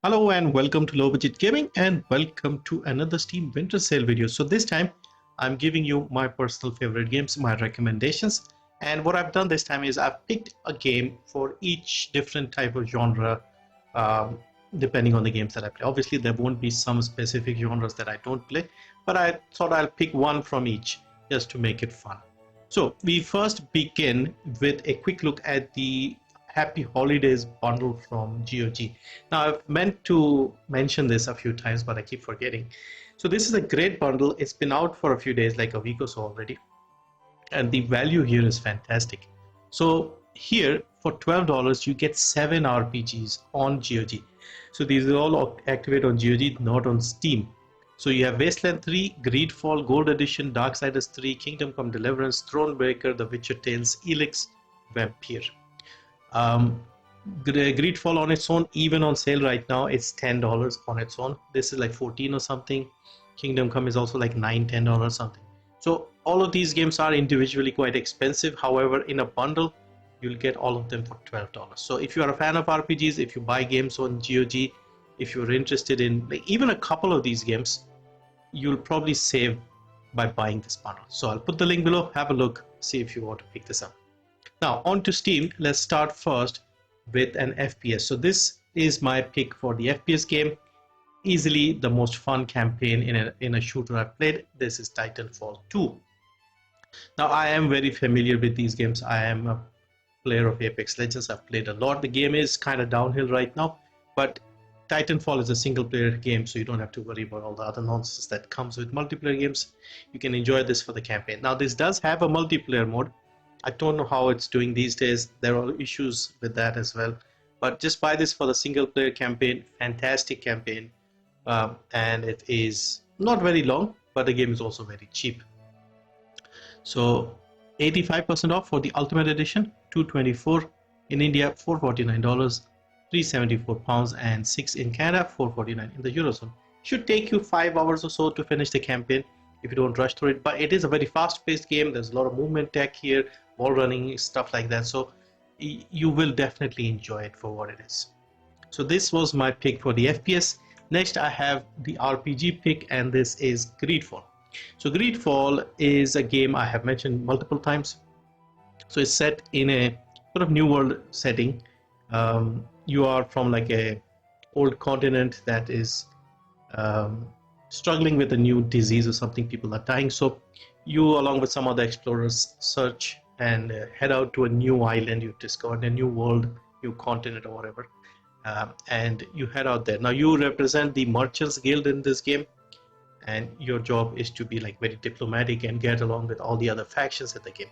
Hello and welcome to Low Budget Gaming and welcome to another Steam Winter Sale video. So this time I'm giving you my personal favorite games, my recommendations, and what I've done this time is I've picked a game for each different type of genre depending on the games that I play. Obviously there won't be some specific genres that I don't play, but I thought I'll pick one from each just to make it fun. So we first begin with a quick look at the Happy Holidays bundle from GOG. Now I've meant to mention this a few times, but I keep forgetting. So this is a great bundle. It's been out for a few days, like a week or so already. And the value here is fantastic. So here for $12, you get 7 RPGs on GOG. So these are all activate on GOG, not on Steam. So you have Wasteland 3, Greedfall, Gold Edition, Darksiders 3, Kingdom Come Deliverance, Thronebreaker, The Witcher Tales, Elix, Vampire. Greedfall on its own, even on sale right now, it's $10 on its own. This is like 14 or something. Kingdom Come is also like $9-10 or something. So all of these games are individually quite expensive. However, in a bundle, you'll get all of them for $12. So if you are a fan of RPGs, if you buy games on GOG, if you're interested in like even a couple of these games, you'll probably save by buying this bundle. So I'll put the link below, have a look, see if you want to pick this up. Now on to Steam. Let's start first with an FPS. So this is my pick for the FPS game. Easily the most fun campaign in a shooter I've played. This is Titanfall 2. Now I am very familiar with these games. I am a player of Apex Legends. I've played a lot. The game is kind of downhill right now, but Titanfall is a single player game, so you don't have to worry about all the other nonsense that comes with multiplayer games. You can enjoy this for the campaign. Now this does have a multiplayer mode. I don't know how it's doing these days. There are issues with that as well, but just buy this for the single player campaign. Fantastic campaign, and it is not very long, but the game is also very cheap. So 85% off for the Ultimate Edition, $224 in India, $449, £374, and $6 in Canada, $449 in the Eurozone. Should take you 5 hours or so to finish the campaign if you don't rush through it, but it is a very fast-paced game. There's a lot of movement tech here, wall running, stuff like that, so you will definitely enjoy it for what it is. So this was my pick for the FPS. Next I have the RPG pick, and this is Greedfall. So Greedfall is a game I have mentioned multiple times. So it's set in a sort of new world setting. You are from like a old continent that is struggling with a new disease or something. People are dying, so you along with some other explorers search and head out to a new island. You've discovered a new world, new continent or whatever, and you head out there. Now you represent the Merchants Guild in this game, and your job is to be like very diplomatic and get along with all the other factions in the game.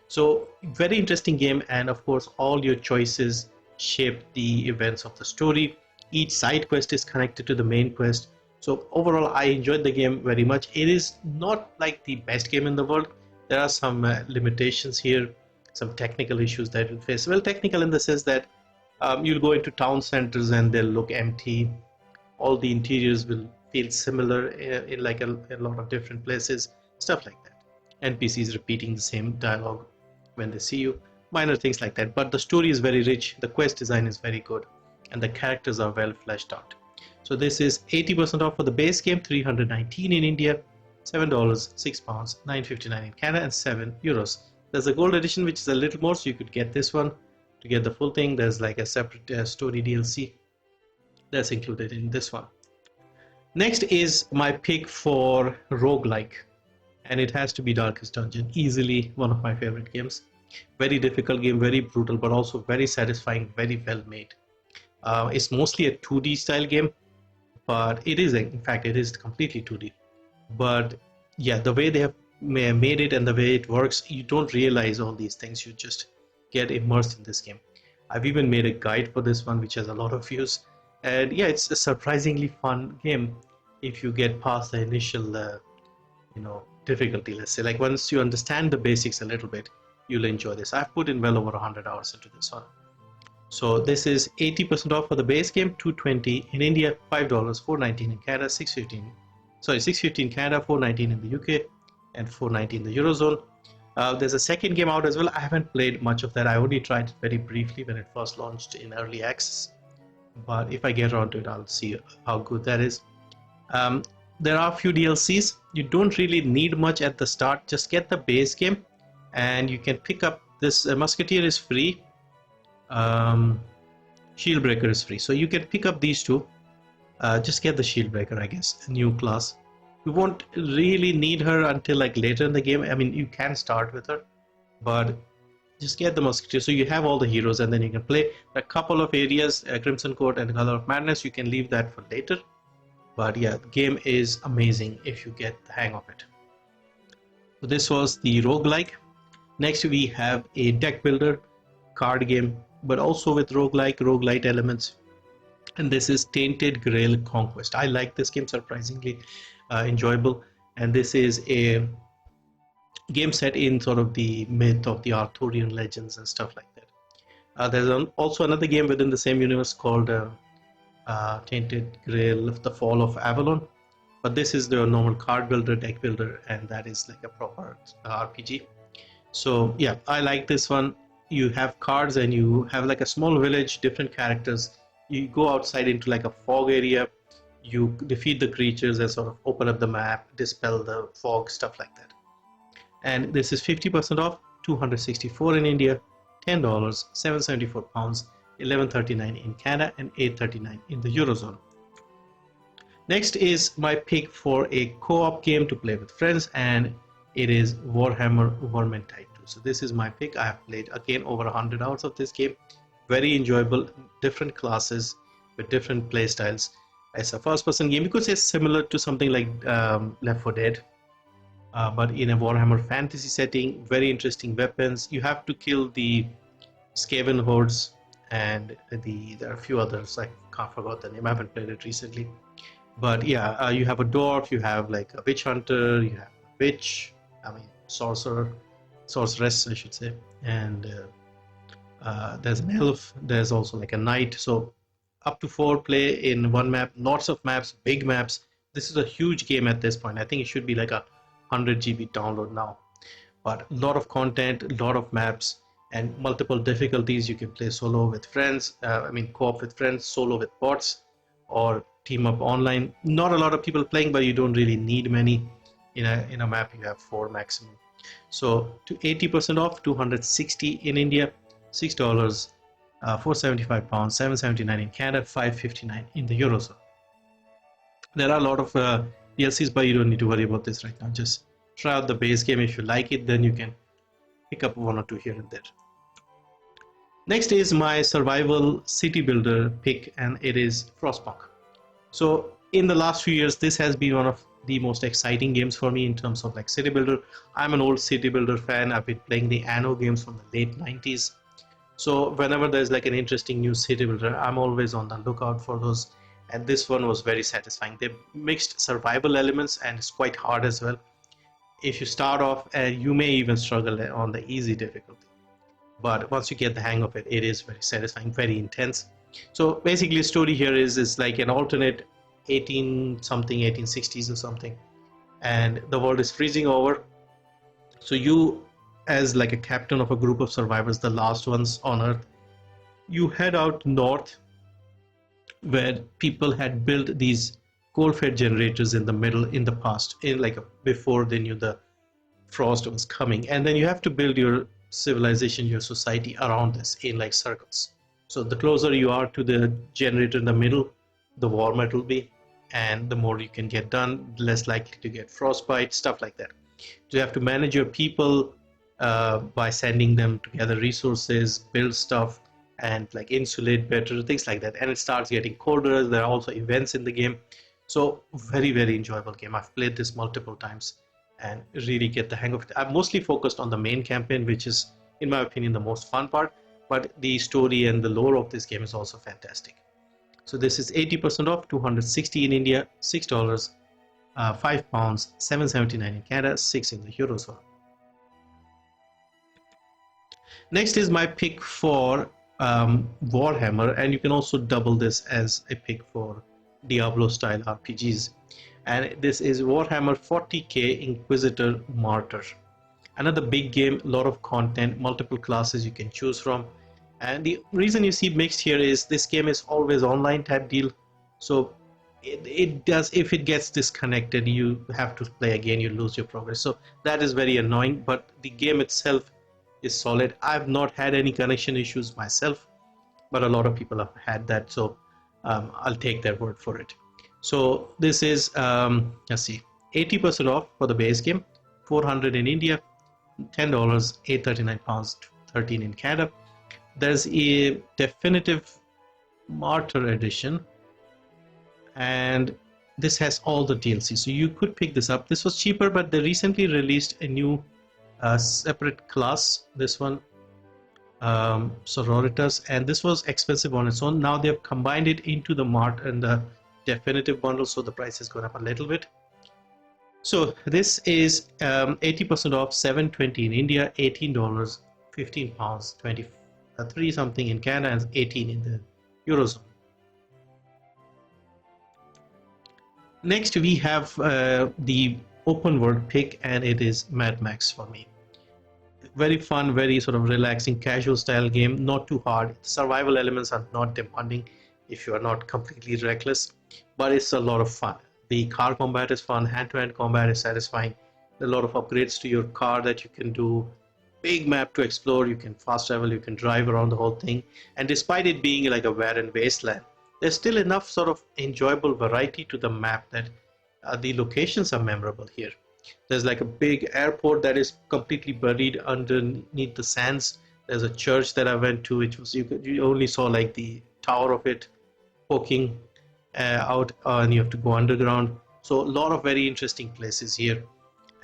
So very interesting game, and of course all your choices shape the events of the story. Each side quest is connected to the main quest. So overall I enjoyed the game very much. It is not like the best game in the world. There are some limitations here, some technical issues that you'll face. Well, technical in the sense that you'll go into town centers and they'll look empty. All the interiors will feel similar in like a lot of different places, stuff like that. NPCs repeating the same dialogue when they see you, minor things like that. But the story is very rich, the quest design is very good, and the characters are well fleshed out. So this is 80% off for the base game, $319 in India, $7, £6, $9.59 in Canada, and €7. There's a gold edition which is a little more, so you could get this one to get the full thing. There's like a separate story DLC that's included in this one. Next is my pick for Roguelike, and it has to be Darkest Dungeon. Easily one of my favorite games. Very difficult game, very brutal, but also very satisfying, very well made. It's mostly a 2D style game, but it is, in fact, it is completely 2D. But yeah, the way they have made it and the way it works, you don't realize all these things. You just get immersed in this game. I've even made a guide for this one, which has a lot of views. And yeah, it's a surprisingly fun game if you get past the initial, difficulty. Let's say, like once you understand the basics a little bit, you'll enjoy this. I've put in well over 100 hours into this one. So this is 80% off for the base game, $220 in India, $5, $419 in Canada, $615 in Canada, $419 in the UK, and $419 in the Eurozone. There's a second game out as well. I haven't played much of that. I only tried it very briefly when it first launched in early access. but if I get around to it, I'll see how good that is. Um, there are a few DLCs. You don't really need much at the start. Just get the base game, and you can pick up this Musketeer is free. Shieldbreaker is free, so you can pick up these two. Just get the Shieldbreaker, I guess, a new class. You won't really need her until like later in the game. I mean, you can start with her, but just get the Musketeer. So you have all the heroes, and then you can play a couple of areas, Crimson Court and Color of Madness. You can leave that for later. But yeah, the game is amazing if you get the hang of it. So this was the roguelike. Next we have a deck builder card game, but also with roguelite elements. And this is Tainted Grail Conquest. I like this game, surprisingly enjoyable. And this is a game set in sort of the myth of the Arthurian legends and stuff like that. There's also another game within the same universe called Tainted Grail, The Fall of Avalon. But this is the normal card builder, deck builder, and that is like a proper RPG. So yeah, I like this one. You have cards and you have like a small village, different characters. You go outside into like a fog area, you defeat the creatures and sort of open up the map, dispel the fog, stuff like that. And this is 50% off, $264 in India, $10, 774 pounds, 11.39 in Canada, and 8.39 in the Eurozone. Next is my pick for a co-op game to play with friends, and it is Warhammer Vermintide 2. So this is my pick. I have played again over 100 hours of this game. Very enjoyable, different classes with different play styles. It's a first-person game. You could say similar to something like Left 4 Dead, but in a Warhammer fantasy setting. Very interesting weapons. You have to kill the Skaven hordes, and there are a few others. I can't forget the name. I haven't played it recently. But yeah, you have a dwarf, you have like a witch hunter, you have a witch, sorceress, I should say, and there's an elf, there's also like a knight. So up to 4 play in one map, lots of maps, big maps. This is a huge game at this point. I think it should be like a 100 GB download now. But a lot of content, a lot of maps, and multiple difficulties. You can play solo with friends, co-op with friends, solo with bots, or team up online. Not a lot of people playing, but you don't really need many. In a map you have 4 maximum. So to 80% off, 260 in India, $6, 475 pounds, 779 in Canada, 559 in the Eurozone. There are a lot of DLCs, but you don't need to worry about this right now. Just try out the base game. If you like it, then you can pick up 1 or 2 here and there. Next is my survival city builder pick, and it is Frostpunk. So in the last few years, this has been one of the most exciting games for me in terms of like city builder. I'm an old city builder fan. I've been playing the Anno games from the late 90s. So whenever there's like an interesting new city builder, I'm always on the lookout for those. And this one was very satisfying. They mixed survival elements, and it's quite hard as well. If you start off, you may even struggle on the easy difficulty. But once you get the hang of it, it is very satisfying, very intense. So basically, the story here is like an alternate 1860s or something, and the world is freezing over. So you, as like a captain of a group of survivors, the last ones on Earth, you head out north, where people had built these coal-fed generators in the past, before they knew the frost was coming, and then you have to build your civilization, your society around this in like circles. So the closer you are to the generator in the middle, the warmer it will be, and the more you can get done, less likely to get frostbite, stuff like that. So you have to manage your people by sending them to gather resources, build stuff, and like insulate better, things like that. And it starts getting colder. There are also events in the game. So very, very enjoyable game. I've played this multiple times and really get the hang of it. I'm mostly focused on the main campaign, which is, in my opinion, the most fun part, but the story and the lore of this game is also fantastic. So this is 80% off, 260 in India, $6, 5 pounds, 779 in Canada, 6 in the Eurozone. Next is my pick for Warhammer, and you can also double this as a pick for Diablo style RPGs. And this is Warhammer 40k Inquisitor Martyr. Another big game, a lot of content, multiple classes you can choose from. And the reason you see mixed here is this game is always online type deal. So it does, if it gets disconnected, you have to play again, you lose your progress. So that is very annoying, but the game itself is solid. I've not had any connection issues myself, but a lot of people have had that. So I'll take their word for it. So this is, let's see, 80% off for the base game, 400 in India, $10, 839 pounds, 13 in Canada. There's a definitive Martyr edition, and this has all the DLC, so you could pick this up. This was cheaper, but they recently released a new separate class, this one, Sororitas, and this was expensive on its own. Now they've combined it into the Mart and the definitive bundle, so the price has gone up a little bit. So this is 80% off, $7.20 in India, $18, 15 pounds, 23 something in Canada, and 18 in the Eurozone. Next we have the open world pick, and it is Mad Max for me. Very fun, very sort of relaxing, casual style game, not too hard. The survival elements are not demanding if you are not completely reckless, but it's a lot of fun. The car combat is fun, hand-to-hand combat is satisfying. There are a lot of upgrades to your car that you can do. Big map to explore, you can fast travel, you can drive around the whole thing. And despite it being like a barren wasteland, there's still enough sort of enjoyable variety to the map that the locations are memorable here. There's like a big airport that is completely buried underneath the sands. There's a church that I went to, which was, you only saw like the tower of it poking out, and you have to go underground. So a lot of very interesting places here.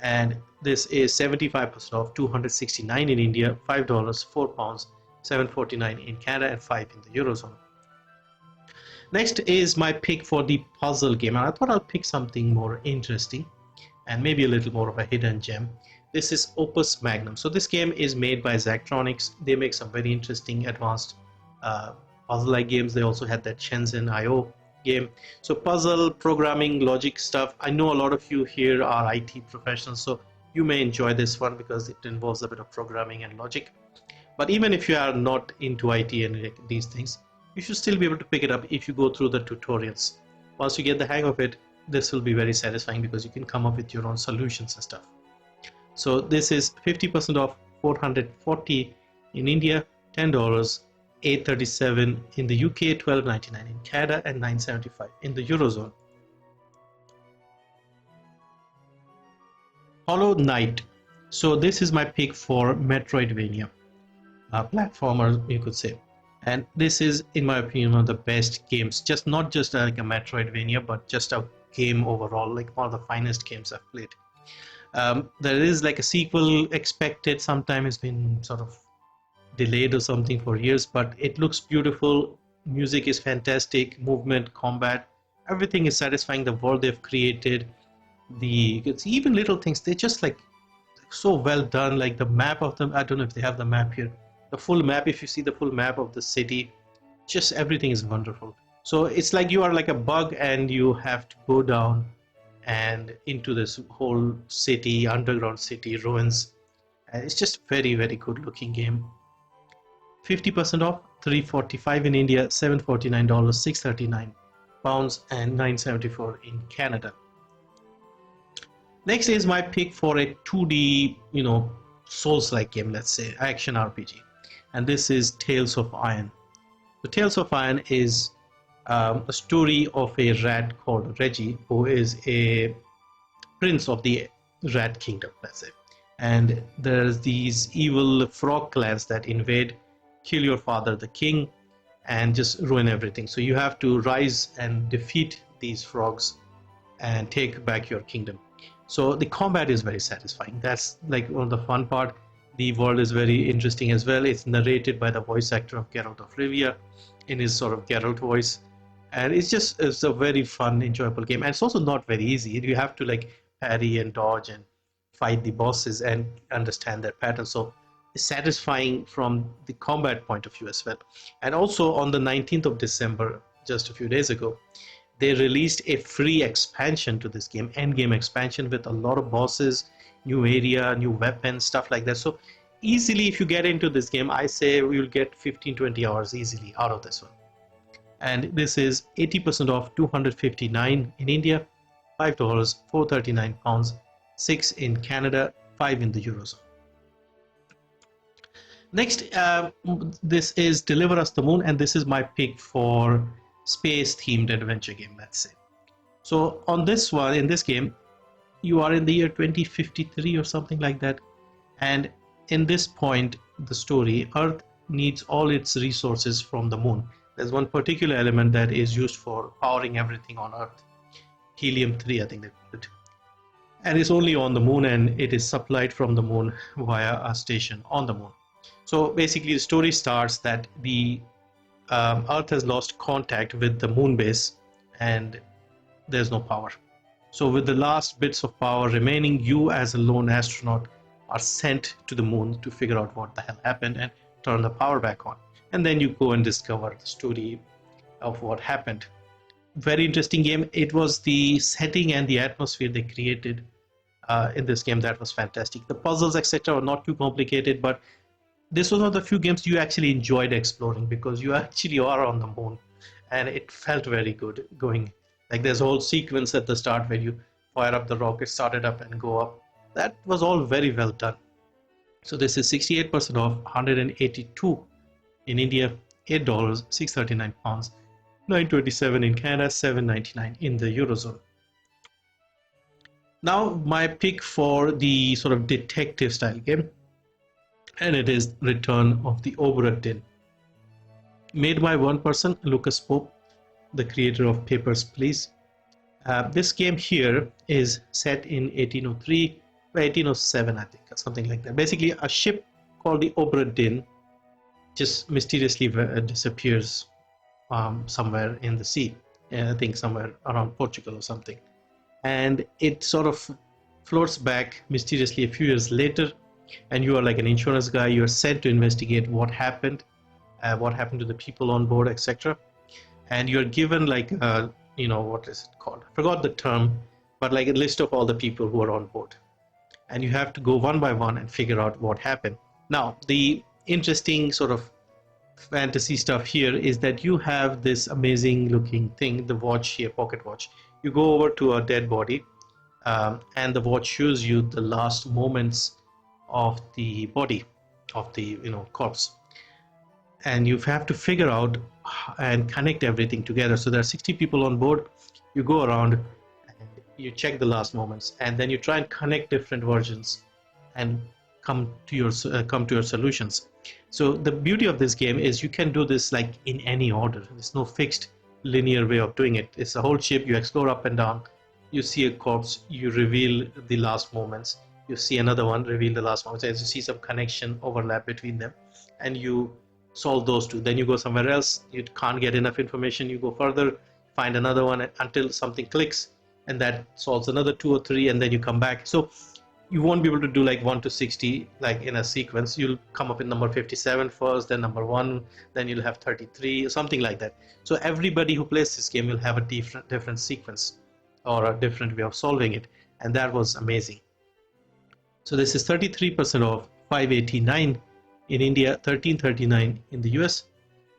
And this is 75% off, 269 in India, $5, 4 pounds, 749 in Canada, and 5 in the Eurozone. Next is my pick for the puzzle game, and I thought I'll pick something more interesting and maybe a little more of a hidden gem. This is Opus Magnum. So this game is made by Zachtronics. They make some very interesting advanced puzzle-like games. They also had that Shenzhen IO game. So puzzle, programming, logic stuff. I know a lot of you here are IT professionals, so you may enjoy this one because it involves a bit of programming and logic. But even if you are not into IT and these things, you should still be able to pick it up if you go through the tutorials. Once you get the hang of it, this will be very satisfying because you can come up with your own solutions and stuff. So this is 50% off, 440 in India, $10, 837 in the UK, 12.99 in Canada, and 9.75 in the Eurozone. Hollow Knight. So this is my pick for Metroidvania, platformer you could say. And this is, in my opinion, one of the best games. Just not just like a Metroidvania, but just a game overall, like one of the finest games I've played. There is like a sequel expected. Sometime it's been sort of delayed or something for years, but it looks beautiful. Music is fantastic. Movement, combat, everything is satisfying. The world they've created, it's even little things, they're just like so well done. Like the map of them, I don't know if they have the map here. The full map, if you see the full map of the city, just everything is wonderful. So it's like you are like a bug and you have to go down and into this whole city, underground city, ruins. And it's just very, very good looking game. 50% off, $345 in India, $749, 639 pounds, and 974 in Canada. Next is my pick for a 2D, Souls-like game, let's say, action RPG. And this is Tales of Iron. The Tales of Iron is a story of a rat called Reggie, who is a prince of the rat kingdom, let's say. And there's these evil frog clans that invade, kill your father, the king, and just ruin everything. So you have to rise and defeat these frogs and take back your kingdom. So the combat is very satisfying. That's like one of the fun part. The world is very interesting as well. It's narrated by the voice actor of Geralt of Rivia in his sort of Geralt voice. And it's a very fun, enjoyable game. And it's also not very easy. You have to like parry and dodge and fight the bosses and understand their pattern. So it's satisfying from the combat point of view as well. And also on the 19th of December, just a few days ago, they released a free expansion to this game, endgame expansion with a lot of bosses, new area, new weapons, stuff like that. So easily, if you get into this game, I say you'll get 15-20 hours easily out of this one. And this is 80% off, 259 in India, $5, 439 pounds, 6 in Canada, 5 in the Eurozone. Next, this is Deliver Us the Moon, and this is my pick for space-themed adventure game, let's say. So on this one, in this game, you are in the year 2053 or something like that, and in this point, the story, Earth needs all its resources from the moon. There's one particular element that is used for powering everything on Earth, helium-3, I think they call it, and it's only on the moon, and it is supplied from the moon via a station on the moon. So basically the story starts that the Earth has lost contact with the moon base and there's no power. So with the last bits of power remaining, you as a lone astronaut are sent to the moon to figure out what the hell happened and turn the power back on. And then you go and discover the story of what happened. Very interesting game. It was the setting and the atmosphere they created in this game that was fantastic. The puzzles, etc., were not too complicated, but this was one of the few games you actually enjoyed exploring because you actually are on the moon, and it felt very good going. Like there's a whole sequence at the start where you fire up the rocket, start it up and go up. That was all very well done. So this is 68% off, 182 in India, $8, 639 pounds, 927 in Canada, 799 in the Eurozone. Now my pick for the sort of detective style game, and it is Return of the Obra Dinn. Made by one person, Lucas Pope, the creator of Papers, Please. This game here is set in 1803 or 1807, I think, or something like that. Basically, a ship called the Obra Dinn just mysteriously disappears somewhere in the sea. I think somewhere around Portugal or something. And it sort of floats back mysteriously a few years later, and you are like an insurance guy. You are sent to investigate what happened to the people on board, etc. And you're given like what is it called? I forgot the term, but like a list of all the people who are on board, and you have to go one by one and figure out what happened. Now, the interesting sort of fantasy stuff here is that you have this amazing looking thing, the watch here, pocket watch. You go over to a dead body, and the watch shows you the last moments of the body, of the corpse, and you have to figure out and connect everything together. So there are 60 people on board. You go around and you check the last moments, and then you try and connect different versions and come to your solutions. So the beauty of this game is you can do this like in any order. There's no fixed linear way of doing it. It's a whole ship. You explore up and down. You see a corpse, you reveal the last moments. You see another one, reveal the last moments. As you see some connection overlap between them, and you solve those two. Then you go somewhere else. You can't get enough information. You go further, find another one until something clicks, and that solves another 2 or 3, and then you come back. So you won't be able to do like 1 to 60 like in a sequence. You'll come up in number 57 first, then number 1, then you'll have 33, something like that. So everybody who plays this game will have a different sequence or a different way of solving it, and that was amazing. So this is 33% off, $589 in India, $1339 in the US,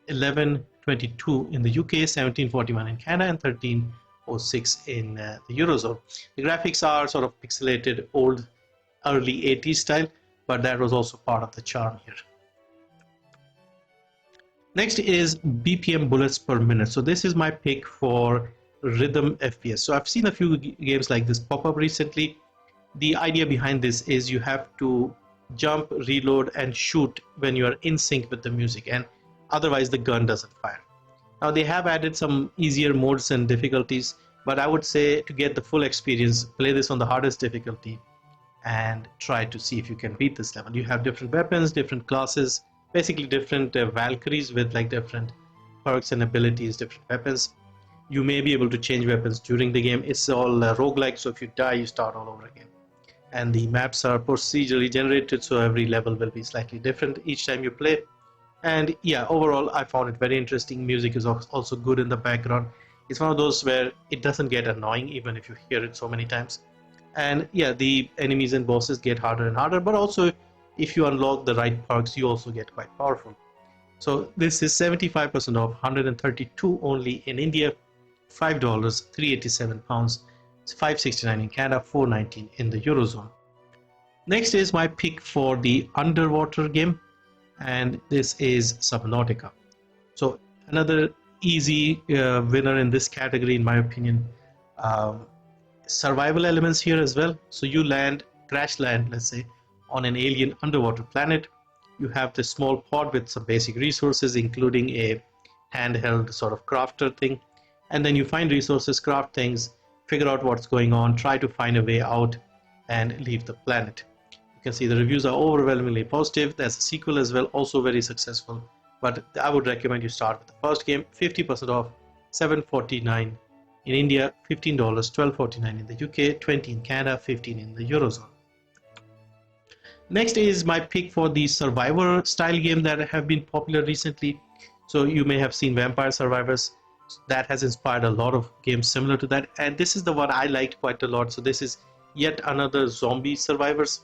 $1122 in the UK, $1741 in Canada, and $1306 in the Eurozone. The graphics are sort of pixelated, old, early 80s style, but that was also part of the charm here. Next is BPM bullets per minute. So this is my pick for rhythm FPS. So I've seen a few games like this pop up recently. The idea behind this is you have to jump, reload, and shoot when you are in sync with the music, and otherwise the gun doesn't fire. Now they have added some easier modes and difficulties, but I would say to get the full experience, play this on the hardest difficulty and try to see if you can beat this level. You have different weapons, different classes, basically different Valkyries with like different perks and abilities, different weapons. You may be able to change weapons during the game. It's all roguelike, so if you die, you start all over again. And the maps are procedurally generated, so every level will be slightly different each time you play. And yeah, overall I found it very interesting. Music is also good in the background. It's one of those where it doesn't get annoying even if you hear it so many times. And yeah, the enemies and bosses get harder and harder, but also if you unlock the right perks, you also get quite powerful. So this is 75% off, 132 only in India, $5, 387 pounds, 569 in Canada, 419 in the Eurozone. Next is my pick for the underwater game, and this is Subnautica. So another easy winner in this category, in my opinion. Survival elements here as well. So you crash land, let's say, on an alien underwater planet. You have this small pod with some basic resources, including a handheld sort of crafter thing. And then you find resources, craft things, figure out what's going on, try to find a way out, and leave the planet. You can see the reviews are overwhelmingly positive. There's a sequel as well, also very successful. But I would recommend you start with the first game. 50% off, $7.49 in India, $15, $12.49 in the UK, $20 in Canada, $15 in the Eurozone. Next is my pick for the survivor style game that have been popular recently. So you may have seen Vampire Survivors. That has inspired a lot of games similar to that, and this is the one I liked quite a lot. So this is yet another zombie survivors.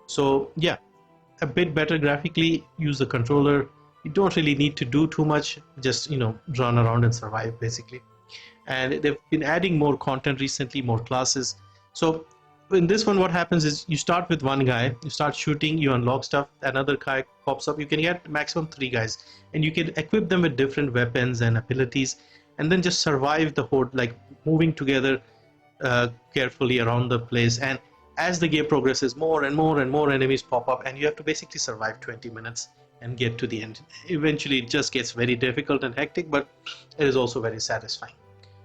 So yeah, a bit better graphically. Use the controller. You don't really need to do too much, just run around and survive basically. And they've been adding more content recently, more classes. So in this one, what happens is you start with one guy, you start shooting, you unlock stuff, another guy pops up. You can get maximum 3 guys, and you can equip them with different weapons and abilities, and then just survive the horde, like moving together carefully around the place. And as the game progresses, more and more and more enemies pop up, and you have to basically survive 20 minutes and get to the end. Eventually it just gets very difficult and hectic, but it is also very satisfying.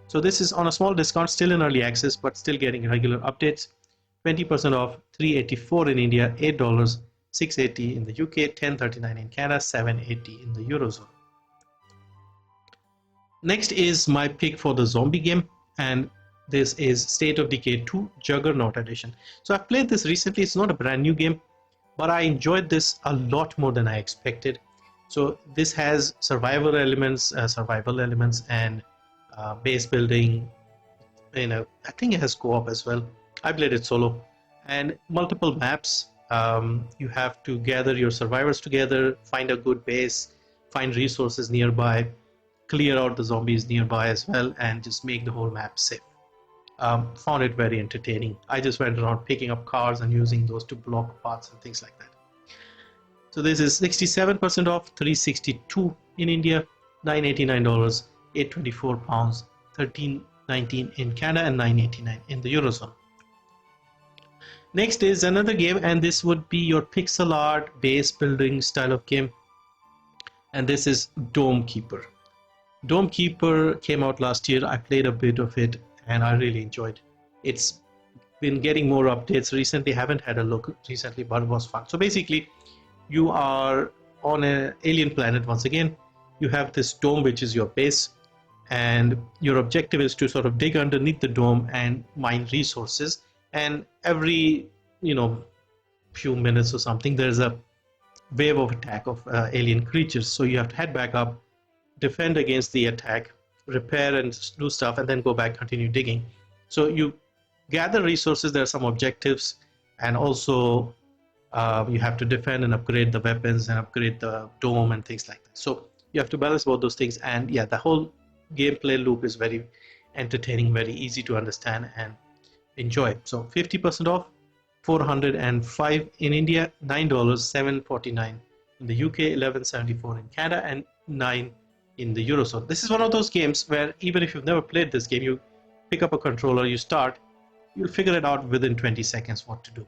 So this is on a small discount, still in early access, but still getting regular updates. 20% off, $384 in India, $8, $680 in the UK, $10.39 in Canada, $7.80 in the Eurozone. Next is my pick for the zombie game, and this is State of Decay 2 Juggernaut Edition. So I've played this recently. It's not a brand new game, but I enjoyed this a lot more than I expected. So this has survival elements, and base building. I think it has co-op as well. I played it solo, and multiple maps. You have to gather your survivors together, find a good base, find resources nearby, clear out the zombies nearby as well, and just make the whole map safe. Found it very entertaining. I just went around picking up cars and using those to block paths and things like that. So this is 67% off, $362 in India, $989, £824, $13.19 in Canada, and $9.89 in the Eurozone. Next is another game, and this would be your pixel art base building style of game, and this is Dome Keeper. Dome Keeper came out last year. I played a bit of it and I really enjoyed it. It's been getting more updates recently. Haven't had a look recently, but it was fun. So basically, you are on an alien planet once again. You have this dome, which is your base, and your objective is to sort of dig underneath the dome and mine resources. And every few minutes or something, there's a wave of attack of alien creatures. So you have to head back up, defend against the attack, repair and do stuff, and then go back, continue digging. So you gather resources. There are some objectives, and also you have to defend and upgrade the weapons and upgrade the dome and things like that. So you have to balance both those things, and yeah, the whole gameplay loop is very entertaining, very easy to understand and enjoy. So 50% off, $405 in India, $9, $7.49 in the UK, $11.74 in Canada, and $9 in the Eurozone. This is one of those games where even if you've never played this game, you pick up a controller, you start, you'll figure it out within 20 seconds what to do.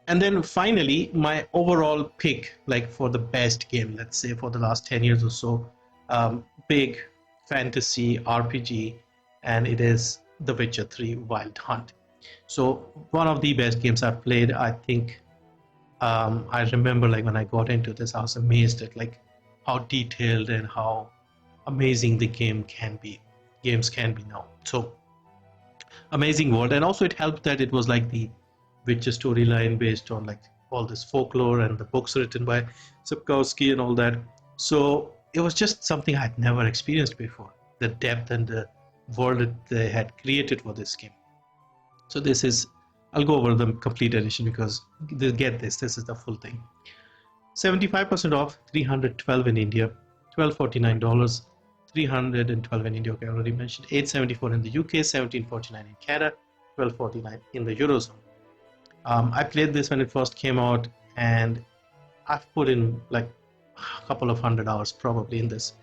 And then finally, my overall pick, like for the best game, let's say for the last 10 years or so, big fantasy RPG, and it is The Witcher 3 Wild Hunt. So one of the best games I've played. I think I remember, like, when I got into this, I was amazed at like how detailed and how amazing the games can be now. So amazing world. And also it helped that it was like the Witcher storyline based on like all this folklore and the books written by Sapkowski and all that. So it was just something I'd never experienced before, the depth and the world that they had created for this game. So this is I'll go over the complete edition because get this is the full thing. 75% off, 312 in India, $1249, 312 in India. Okay, I already mentioned. 874 in the UK, 1749 in Canada, 1249 in the Eurozone. I played this when it first came out, and I've put in like a couple of 100 hours probably in this.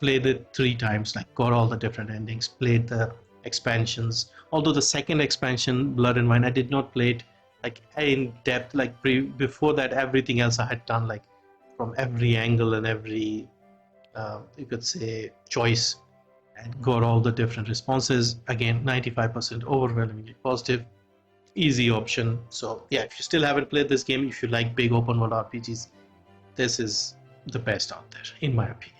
Played it 3 times, like got all the different endings, played the expansions. Although the second expansion, Blood and Wine, I did not play it like in depth. Like before that, everything else I had done like from every angle and every you could say choice, and got all the different responses. Again, 95% overwhelmingly positive, easy option. So yeah, if you still haven't played this game, if you like big open world RPGs, this is the best out there in my opinion.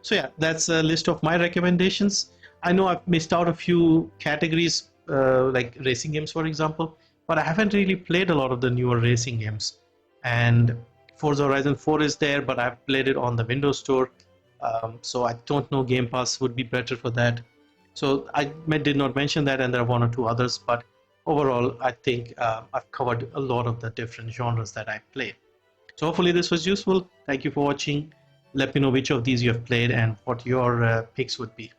So yeah, that's a list of my recommendations. I know I've missed out a few categories, like racing games, for example, but I haven't really played a lot of the newer racing games. And Forza Horizon 4 is there, but I've played it on the Windows Store. So I don't know, Game Pass would be better for that. So I did not mention that, and there are 1 or 2 others, but overall, I think I've covered a lot of the different genres that I play. So hopefully this was useful. Thank you for watching. Let me know which of these you have played and what your picks would be.